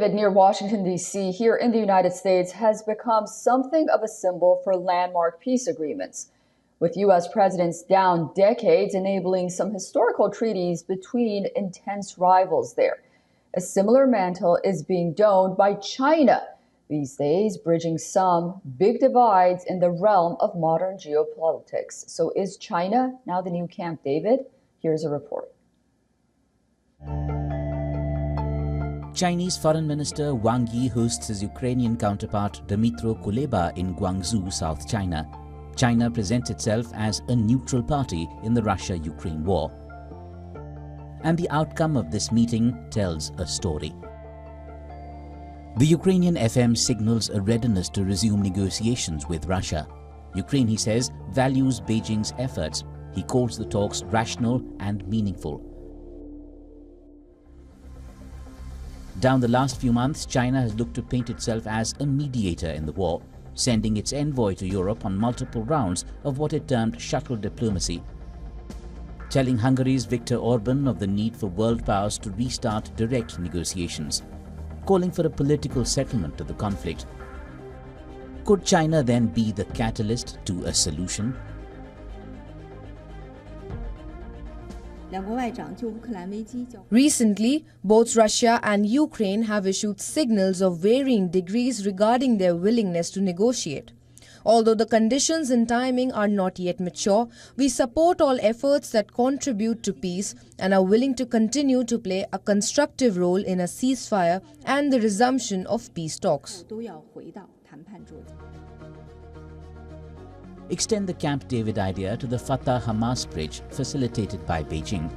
David, near Washington, D.C., here in the United States, has become something of a symbol for landmark peace agreements, with U.S. presidents down decades enabling some historical treaties between intense rivals there. A similar mantle is being donned by China these days, bridging some big divides in the realm of modern geopolitics. So is China now the new Camp David? Here's a report. Chinese Foreign Minister Wang Yi hosts his Ukrainian counterpart Dmytro Kuleba in Guangzhou, South China. China presents itself as a neutral party in the Russia-Ukraine war. And the outcome of this meeting tells a story. The Ukrainian FM signals a readiness to resume negotiations with Russia. Ukraine, he says, values Beijing's efforts. He calls the talks rational and meaningful. Down the last few months, China has looked to paint itself as a mediator in the war, sending its envoy to Europe on multiple rounds of what it termed shuttle diplomacy, telling Hungary's Viktor Orban of the need for world powers to restart direct negotiations, calling for a political settlement to the conflict. Could China then be the catalyst to a solution? Recently, both Russia and Ukraine have issued signals of varying degrees regarding their willingness to negotiate. Although the conditions and timing are not yet mature, we support all efforts that contribute to peace and are willing to continue to play a constructive role in a ceasefire and the resumption of peace talks. Extend the Camp David idea to the Fatah-Hamas bridge facilitated by Beijing.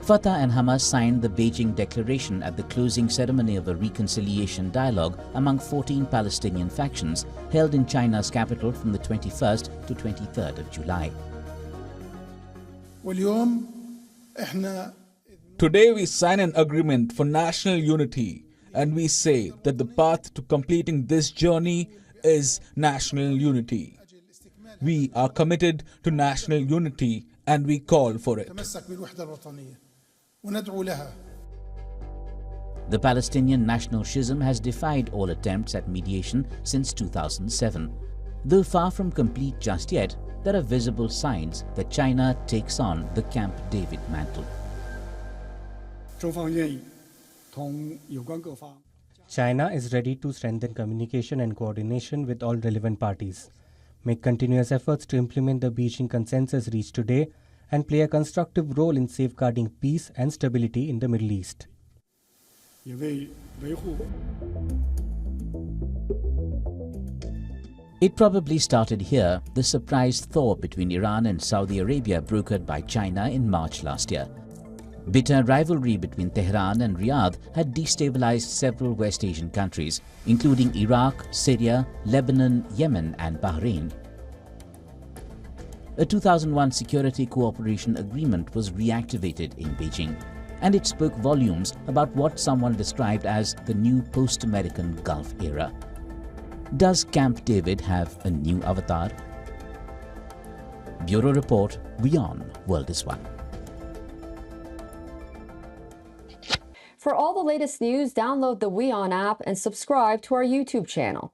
Fatah and Hamas signed the Beijing Declaration at the closing ceremony of a reconciliation dialogue among 14 Palestinian factions held in China's capital from the 21st to 23rd of July. Today we sign an agreement for national unity, and we say that the path to completing this journey is national unity. We are committed to national unity and we call for it. The Palestinian national schism has defied all attempts at mediation since 2007. Though far from complete just yet, there are visible signs that China takes on the Camp David mantle. China is ready to strengthen communication and coordination with all relevant parties, make continuous efforts to implement the Beijing consensus reached today, and play a constructive role in safeguarding peace and stability in the Middle East. It probably started here, the surprise thaw between Iran and Saudi Arabia brokered by China in March last year. Bitter rivalry between Tehran and Riyadh had destabilized several West Asian countries, including Iraq, Syria, Lebanon, Yemen and Bahrain. A 2001 security cooperation agreement was reactivated in Beijing, and it spoke volumes about what someone described as the new post-American Gulf era. Does Camp David have a new avatar? Bureau Report, WION World is One. For all the latest news, download the WION app and subscribe to our YouTube channel.